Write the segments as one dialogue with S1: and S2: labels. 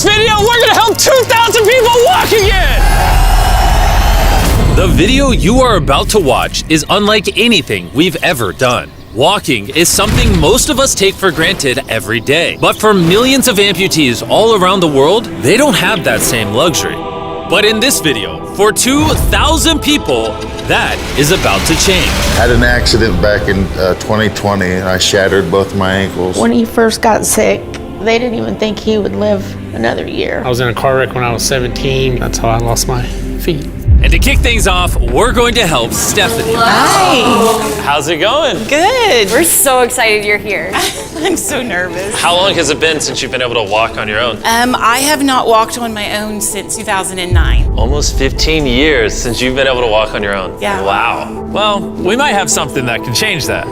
S1: this video, we're gonna help 2,000 people walk again! The video you are about to watch is unlike anything we've ever done. Walking is something most of us take for granted every day. But for millions of amputees all around the world, they don't have that same luxury. But in this video, for 2,000 people, that is about to change.
S2: I had an accident back in 2020 and I shattered both my ankles.
S3: When he first got sick, they didn't even think he would live another year.
S4: I was in a car wreck when I was 17. That's how I lost my feet.
S1: And to kick things off, we're going to help Stephanie.
S5: Hi.
S1: How's it going?
S5: Good.
S6: We're so excited you're here.
S5: I'm so nervous.
S1: How long has it been since you've been able to walk on your own?
S5: I have not walked on my own since 2009.
S1: Almost 15 years since you've been able to walk on your own.
S5: Yeah.
S1: Wow. Well, we might have something that can change that.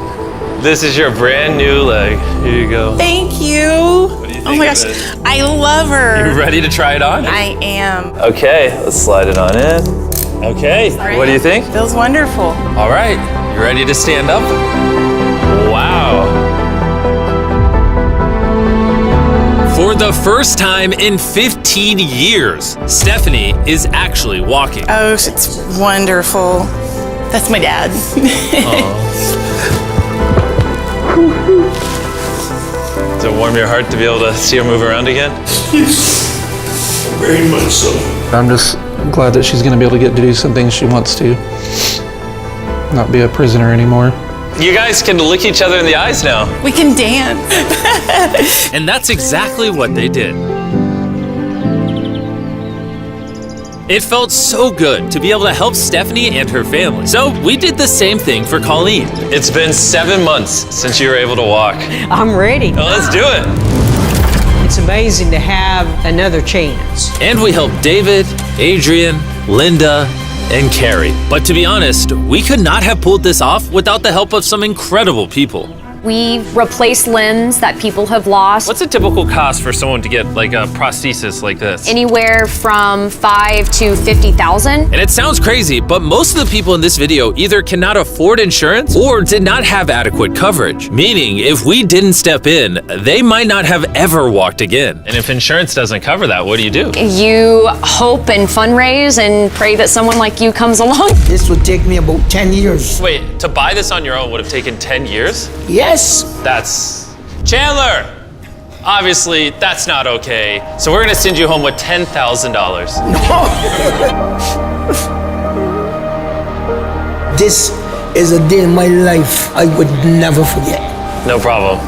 S1: This is your brand new leg. Here you go.
S5: Thank you.
S1: What do you think
S5: Oh my
S1: of
S5: gosh,
S1: it?
S5: I love her.
S1: You ready to try it on?
S5: I am.
S1: Okay, let's slide it on in. Okay, what do you think?
S5: Feels wonderful.
S1: All right, you ready to stand up? Wow. For the first time in 15 years, Stephanie is actually walking.
S5: Oh, it's wonderful. That's my dad.
S1: Does it warm your heart to be able to see her move around again?
S7: Very much so.
S4: I'm just glad that she's going to be able to get to do some things she wants to. Not be a prisoner anymore.
S1: You guys can look each other in the eyes now.
S5: We can dance.
S1: And that's exactly what they did. It felt so good to be able to help Stephanie and her family. So we did the same thing for Colleen. It's been 7 months since you were able to walk.
S8: I'm ready.
S1: Well, let's do it.
S8: It's amazing to have another chance.
S1: And we helped David, Adrian, Linda, and Carrie. But to be honest, we could not have pulled this off without the help of some incredible people.
S6: We replace limbs that people have lost.
S1: What's a typical cost for someone to get like a prosthesis like this?
S6: Anywhere from $5,000 to $50,000.
S1: And it sounds crazy, but most of the people in this video either cannot afford insurance or did not have adequate coverage. Meaning, if we didn't step in, they might not have ever walked again. And if insurance doesn't cover that, what do?
S6: You hope and fundraise and pray that someone like you comes along.
S7: This would take me about 10 years.
S1: Wait, to buy this on your own would have taken 10 years?
S7: Yes.
S1: That's... Chandler! Obviously, that's not okay. So we're gonna send you home with $10,000.
S7: This is a day in my life I would never forget.
S1: No problem.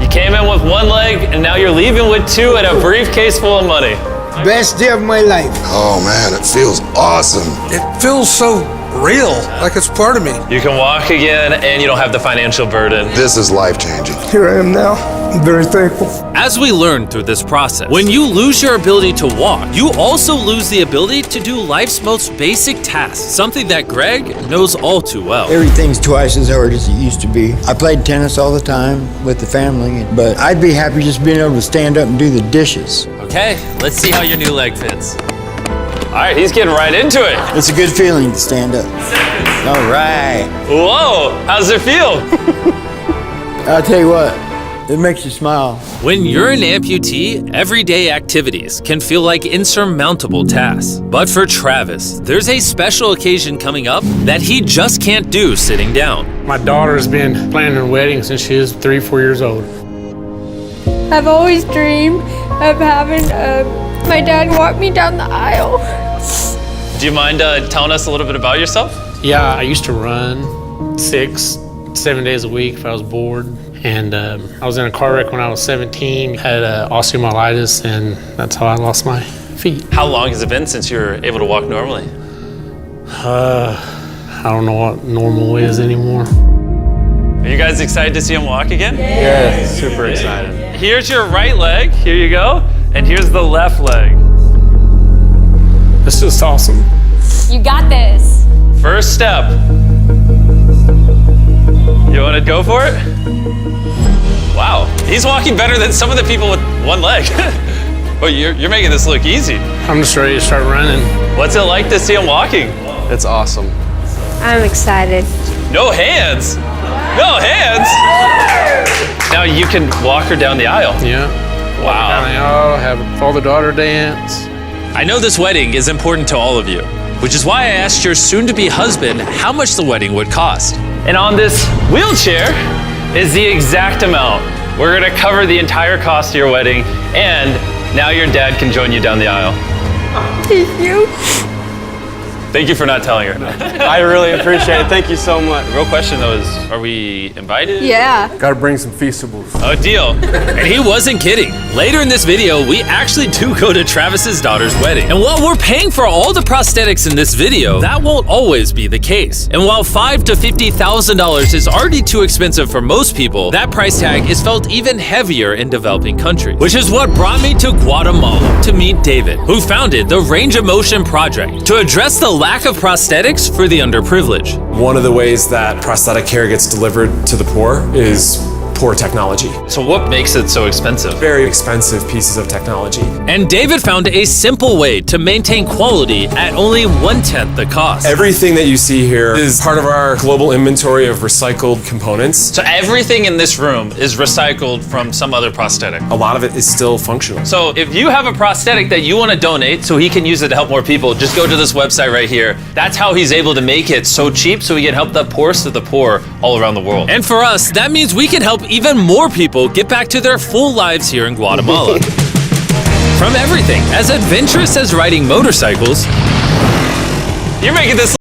S1: You came in with one leg, and now you're leaving with two and a briefcase full of money.
S7: Best day of my life.
S9: Oh man, it feels awesome.
S10: It feels so real, like it's part of me.
S1: You can walk again, and you don't have the financial burden.
S9: This is life-changing.
S7: Here I am now. I'm very thankful.
S1: As we learned through this process, when you lose your ability to walk, you also lose the ability to do life's most basic tasks, something that Greg knows all too well.
S11: Everything's twice as hard as it used to be. I played tennis all the time with the family, but I'd be happy just being able to stand up and do the dishes.
S1: Okay, let's see how your new leg fits. All right, he's getting right into it.
S11: It's a good feeling to stand up. All right.
S1: Whoa, how's it feel?
S11: I'll tell you what, it makes you smile.
S1: When you're an amputee, everyday activities can feel like insurmountable tasks. But for Travis, there's a special occasion coming up that he just can't do sitting down.
S4: My daughter's been planning her wedding since she was 3 or 4 years old.
S12: I've always dreamed of having my dad walk me down the aisle.
S1: Do you mind telling us a little bit about yourself?
S4: Yeah, I used to run 6, 7 days a week if I was bored. And I was in a car wreck when I was 17, had osteomyelitis, and that's how I lost my feet.
S1: How long has it been since you were able to walk normally?
S4: I don't know what normal is anymore.
S1: Are you guys excited to see him walk again?
S4: Yeah, super excited.
S1: Here's your right leg, here you go, and here's the left leg.
S4: It's just awesome.
S6: You got this.
S1: First step. You want to go for it? Wow, he's walking better than some of the people with one leg. Well, you're making this look easy.
S4: I'm just ready to start running.
S1: What's it like to see him walking?
S10: It's awesome.
S12: I'm excited.
S1: No hands. No hands. Now you can walk her down the aisle.
S4: Yeah. Wow. Have a father-daughter dance.
S1: I know this wedding is important to all of you, which is why I asked your soon-to-be husband how much the wedding would cost.
S13: And on this wheelchair is the exact amount. We're gonna cover the entire cost of your wedding, and now your dad can join you down the aisle.
S12: Thank you.
S13: Thank you for not telling her. I really appreciate it. Thank you so much. The real question though is, are we invited?
S12: Yeah.
S10: Gotta bring some feastables.
S1: A deal. And he wasn't kidding. Later in this video, we actually do go to Travis's daughter's wedding. And while we're paying for all the prosthetics in this video, that won't always be the case. And while $5,000 to $50,000 is already too expensive for most people, that price tag is felt even heavier in developing countries. Which is what brought me to Guatemala to meet David, who founded the Range of Motion Project to address the lack of prosthetics for the underprivileged.
S14: One of the ways that prosthetic care gets delivered to the poor is poor technology.
S1: So what makes it so expensive?
S14: Very expensive pieces of technology.
S1: And David found a simple way to maintain quality at only 1/10 the cost.
S14: Everything that you see here is part of our global inventory of recycled components.
S1: So everything in this room is recycled from some other prosthetic.
S14: A lot of it is still functional.
S1: So if you have a prosthetic that you want to donate so he can use it to help more people, just go to this website right here. That's how he's able to make it so cheap so he can help the poorest of the poor all around the world. And for us, that means we can help even more people get back to their full lives here in Guatemala. From everything as adventurous as riding motorcycles, you're making this